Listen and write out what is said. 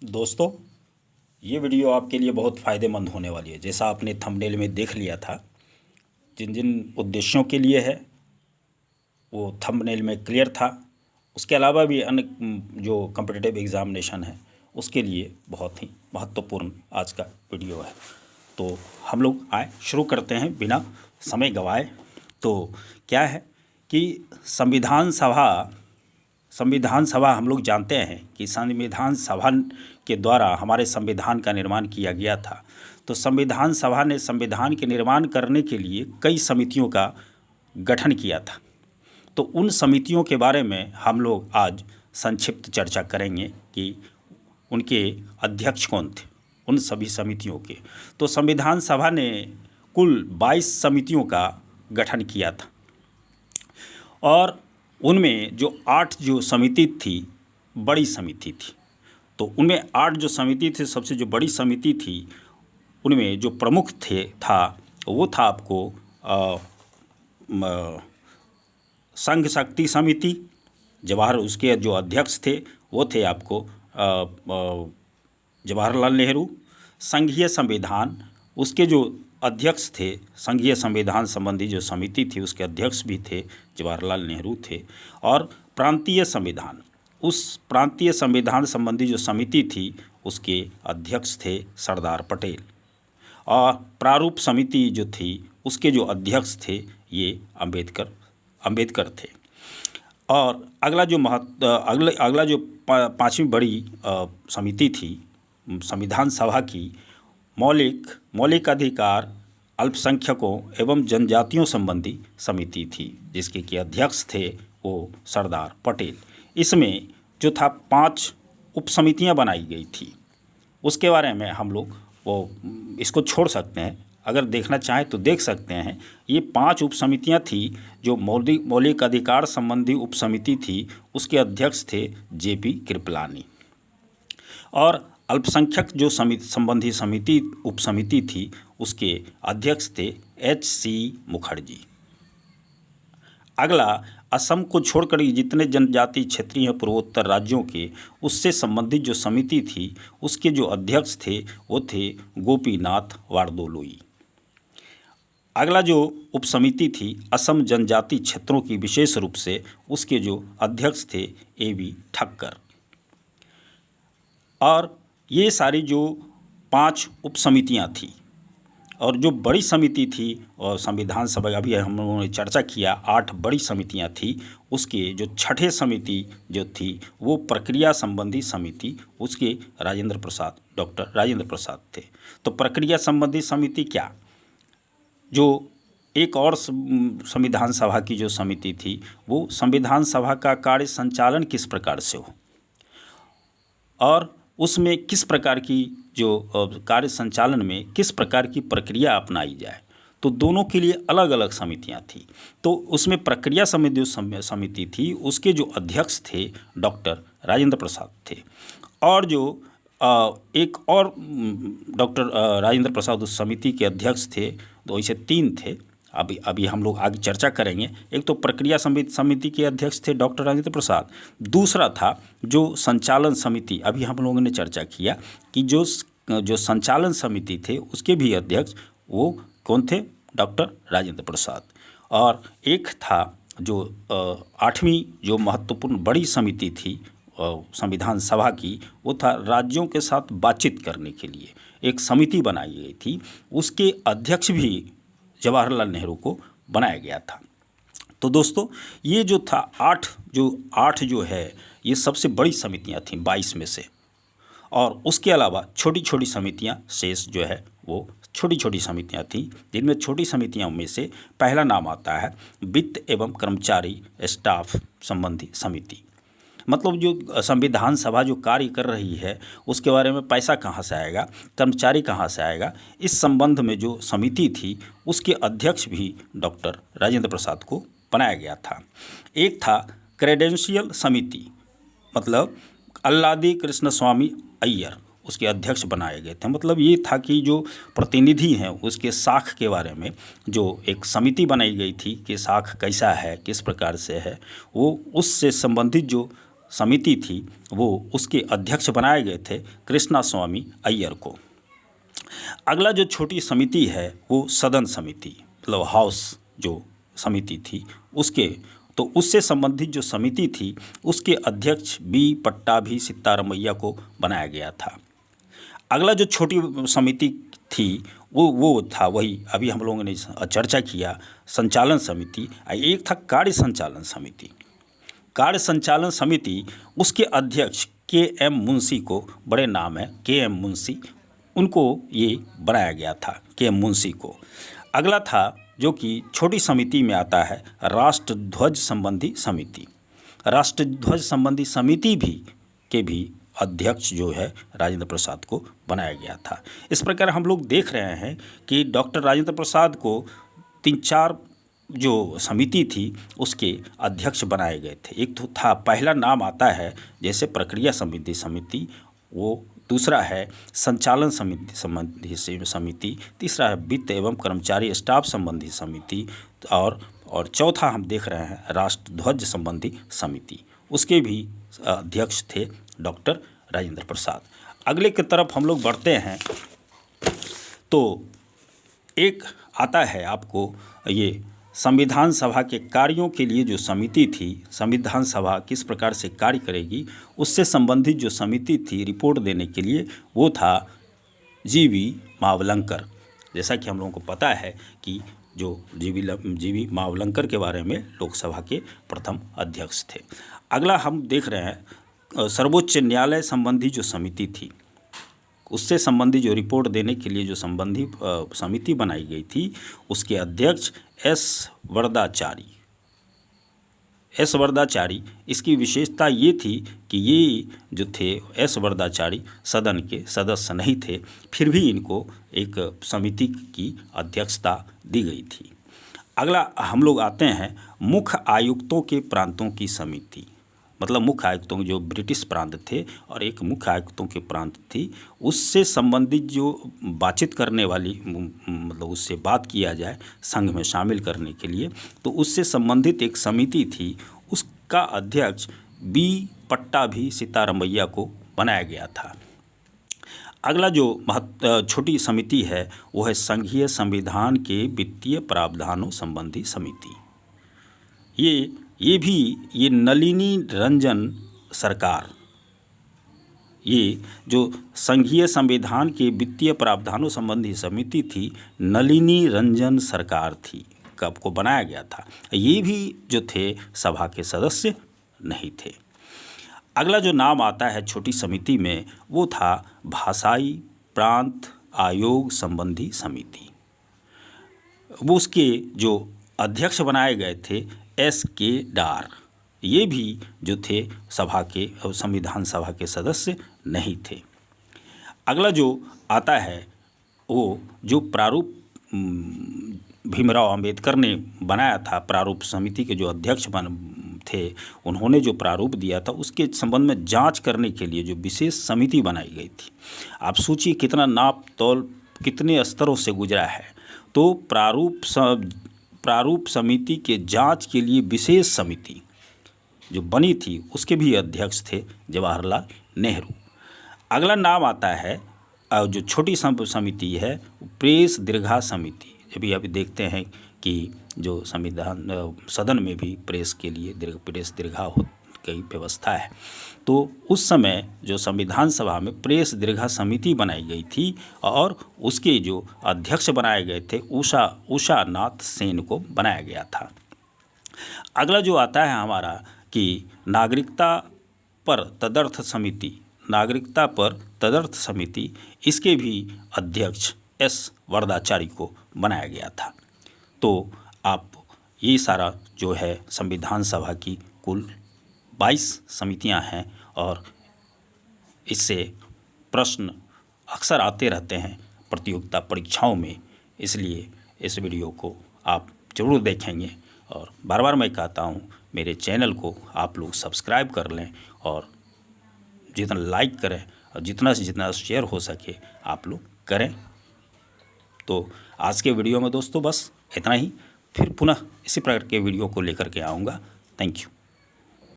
दोस्तों, ये वीडियो आपके लिए बहुत फ़ायदेमंद होने वाली है। जैसा आपने थंबनेल में देख लिया था, जिन जिन उद्देश्यों के लिए है वो थंबनेल में क्लियर था। उसके अलावा भी अन्य जो कॉम्पिटिटिव एग्ज़ामिनेशन है उसके लिए बहुत ही महत्वपूर्ण आज का वीडियो है। तो हम लोग आए शुरू करते हैं बिना समय गंवाए। तो क्या है कि संविधान सभा हम लोग जानते हैं कि संविधान सभा के द्वारा हमारे संविधान का निर्माण किया गया था। तो संविधान सभा ने संविधान के निर्माण करने के लिए कई समितियों का गठन किया था। तो उन समितियों के बारे में हम लोग आज संक्षिप्त चर्चा करेंगे कि उनके अध्यक्ष कौन थे, उन सभी समितियों के। तो संविधान सभा ने कुल 22 समितियों का गठन किया था और उनमें जो 8 जो समिति थी, बड़ी समिति थी। तो उनमें 8 जो समिति थे, सबसे जो बड़ी समिति थी उनमें जो प्रमुख वो था आपको संघ शक्ति समिति। उसके जो अध्यक्ष थे वो थे आपको जवाहरलाल नेहरू। संघीय संविधान, उसके जो अध्यक्ष थे, संघीय संविधान संबंधी जो समिति थी उसके अध्यक्ष भी थे जवाहरलाल नेहरू थे। और प्रांतीय संविधान, उस प्रांतीय संविधान संबंधी जो समिति थी उसके अध्यक्ष थे सरदार पटेल। और प्रारूप समिति जो थी उसके जो अध्यक्ष थे ये अंबेडकर थे। और अगला जो पांचवी बड़ी समिति थी संविधान सभा की, मौलिक अधिकार अल्पसंख्यकों एवं जनजातियों संबंधी समिति थी, जिसके कि अध्यक्ष थे वो सरदार पटेल। इसमें जो था 5 उप समितियाँ बनाई गई थी। उसके बारे में हम लोग इसको छोड़ सकते हैं, अगर देखना चाहें तो देख सकते हैं। ये 5 उप समितियाँ थी। जो मौलिक अधिकार संबंधी उप समिति थी उसके अध्यक्ष थे जेपी कृपलानी। और अल्पसंख्यक जो संबंधी उप समिति थी उसके अध्यक्ष थे एच.सी. मुखर्जी। अगला, असम को छोड़कर जितने जनजातीय क्षेत्रीय पूर्वोत्तर राज्यों के उससे संबंधित जो समिति थी उसके जो अध्यक्ष थे वो थे गोपीनाथ बारदोलोई। अगला जो उप समिति थी असम जनजातीय क्षेत्रों की, विशेष रूप से उसके जो अध्यक्ष थे ए.बी. ठक्कर। और ये सारी जो 5 उप समितियाँ थी और जो बड़ी समिति थी और संविधान सभा, अभी हम लोगों ने चर्चा किया 8 बड़ी समितियाँ थी। उसके जो 6ठे समिति जो थी वो प्रक्रिया संबंधी समिति, उसके डॉक्टर राजेंद्र प्रसाद थे। तो प्रक्रिया संबंधी समिति क्या, जो एक और संविधान सभा की जो समिति थी वो संविधान सभा का कार्य संचालन किस प्रकार से हो और उसमें किस प्रकार की जो कार्य संचालन में किस प्रकार की प्रक्रिया अपनाई जाए। तो दोनों के लिए अलग अलग समितियां थी। तो उसमें प्रक्रिया समिति थी, उसके जो अध्यक्ष थे डॉक्टर राजेंद्र प्रसाद थे। और जो एक और डॉक्टर राजेंद्र प्रसाद उस समिति के अध्यक्ष थे। तो ऐसे 3 थे। अभी हम लोग आगे चर्चा करेंगे। एक तो प्रक्रिया समिति के अध्यक्ष थे डॉक्टर राजेंद्र प्रसाद। दूसरा था जो संचालन समिति, अभी हम लोगों ने चर्चा किया कि जो संचालन समिति थे उसके भी अध्यक्ष वो कौन थे, डॉक्टर राजेंद्र प्रसाद। और एक था जो 8वीं जो महत्वपूर्ण बड़ी समिति थी संविधान सभा की, वो था राज्यों के साथ बातचीत करने के लिए एक समिति बनाई गई थी। उसके अध्यक्ष भी जवाहरलाल नेहरू को बनाया गया था। तो दोस्तों, ये जो था 8 जो है ये सबसे बड़ी समितियां थीं 22 में से। और उसके अलावा छोटी छोटी समितियां शेष जो है वो छोटी छोटी समितियां थीं, जिनमें छोटी समितियों में से पहला नाम आता है वित्त एवं कर्मचारी स्टाफ संबंधी समिति। मतलब जो संविधान सभा जो कार्य कर रही है उसके बारे में पैसा कहाँ से आएगा, कर्मचारी कहाँ से आएगा, इस संबंध में जो समिति थी उसके अध्यक्ष भी डॉक्टर राजेंद्र प्रसाद को बनाया गया था। एक था क्रेडेंशियल समिति, मतलब अल्लादी कृष्ण स्वामी अय्यर उसके अध्यक्ष बनाए गए थे। मतलब ये था कि जो प्रतिनिधि हैं उसके साख के बारे में जो एक समिति बनाई गई थी कि साख कैसा है, किस प्रकार से है, वो उससे संबंधित जो समिति थी वो उसके अध्यक्ष बनाए गए थे कृष्णा स्वामी अय्यर को। अगला जो छोटी समिति है वो सदन समिति मतलब हाउस जो समिति थी उससे संबंधित जो समिति थी उसके अध्यक्ष बी पट्टाभी सीतारामैया को बनाया गया था। अगला जो छोटी समिति थी वो था वही अभी हम लोगों ने चर्चा किया संचालन समिति। एक था कार्य संचालन समिति। कार्य संचालन समिति उसके अध्यक्ष के एम मुंशी को, बड़े नाम है के एम मुंशी, उनको ये बनाया गया था के एम मुंशी को। अगला था जो कि छोटी समिति में आता है राष्ट्रध्वज संबंधी समिति। राष्ट्रध्वज संबंधी समिति के भी अध्यक्ष जो है राजेंद्र प्रसाद को बनाया गया था। इस प्रकार हम लोग देख रहे हैं कि डॉक्टर राजेंद्र प्रसाद को 3-4 जो समिति थी उसके अध्यक्ष बनाए गए थे। एक तो था, पहला नाम आता है जैसे प्रक्रिया संबंधी समिति, वो दूसरा है संचालन संबंधी समिति, तीसरा है वित्त एवं कर्मचारी स्टाफ संबंधी समिति और चौथा हम देख रहे हैं राष्ट्रध्वज संबंधी समिति। उसके भी अध्यक्ष थे डॉक्टर राजेंद्र प्रसाद। अगले की तरफ हम लोग बढ़ते हैं तो एक आता है आपको ये संविधान सभा के कार्यों के लिए जो समिति थी, संविधान सभा किस प्रकार से कार्य करेगी उससे संबंधित जो समिति थी रिपोर्ट देने के लिए, वो था जीवी मावलंकर। जैसा कि हम लोगों को पता है कि जो जीवी मावलंकर के बारे में लोकसभा के प्रथम अध्यक्ष थे। अगला हम देख रहे हैं सर्वोच्च न्यायालय संबंधी जो समिति थी उससे संबंधी जो रिपोर्ट देने के लिए जो संबंधी समिति बनाई गई थी उसके अध्यक्ष एस वरदाचारी। इसकी विशेषता ये थी कि ये जो थे एस वरदाचारी सदन के सदस्य नहीं थे, फिर भी इनको एक समिति की अध्यक्षता दी गई थी। अगला हम लोग आते हैं मुख्य आयुक्तों के प्रांतों की समिति। मतलब मुख्य आयुक्तों जो ब्रिटिश प्रांत थे और एक मुख्य आयुक्तों के प्रांत थी, उससे संबंधित जो बातचीत करने वाली मतलब उससे बात किया जाए संघ में शामिल करने के लिए, तो उससे संबंधित एक समिति थी। उसका अध्यक्ष बी पट्टाभी सीतारामैया को बनाया गया था। अगला जो छोटी समिति है वो है संघीय संविधान के वित्तीय प्रावधानों संबंधी समिति। ये नलिनी रंजन सरकार, ये जो संघीय संविधान के वित्तीय प्रावधानों संबंधी समिति थी, नलिनी रंजन सरकार थी कब को बनाया गया था। ये भी जो थे सभा के सदस्य नहीं थे। अगला जो नाम आता है छोटी समिति में वो था भाषाई प्रांत आयोग संबंधी समिति। वो उसके जो अध्यक्ष बनाए गए थे एस के डार। ये भी जो थे सभा के संविधान सभा के सदस्य नहीं थे। अगला जो आता है वो जो प्रारूप भीमराव अंबेडकर ने बनाया था, प्रारूप समिति के जो अध्यक्ष थे उन्होंने जो प्रारूप दिया था उसके संबंध में जांच करने के लिए जो विशेष समिति बनाई गई थी। आप सोचिए कितना नाप तौल कितने स्तरों से गुजरा है। तो प्रारूप समिति के जांच के लिए विशेष समिति जो बनी थी उसके भी अध्यक्ष थे जवाहरलाल नेहरू। अगला नाम आता है जो छोटी समिति है प्रेस दीर्घा समिति। अभी देखते हैं कि जो संविधान सदन में भी प्रेस के लिए प्रेस दीर्घा की व्यवस्था है। तो उस समय जो संविधान सभा में प्रेस दीर्घा समिति बनाई गई थी और उसके जो अध्यक्ष बनाए गए थे उषा नाथ सेन को बनाया गया था। अगला जो आता है हमारा कि नागरिकता पर तदर्थ समिति, इसके भी अध्यक्ष एस वरदाचारी को बनाया गया था। तो आप ये सारा जो है संविधान सभा की कुल 22 समितियां हैं और इससे प्रश्न अक्सर आते रहते हैं प्रतियोगिता परीक्षाओं में, इसलिए इस वीडियो को आप ज़रूर देखेंगे। और बार बार मैं कहता हूँ मेरे चैनल को आप लोग सब्सक्राइब कर लें और जितना लाइक करें और जितना से जितना शेयर हो सके आप लोग करें। तो आज के वीडियो में दोस्तों बस इतना ही, फिर पुनः इसी प्रकार के वीडियो को लेकर के आऊँगा। Thank you.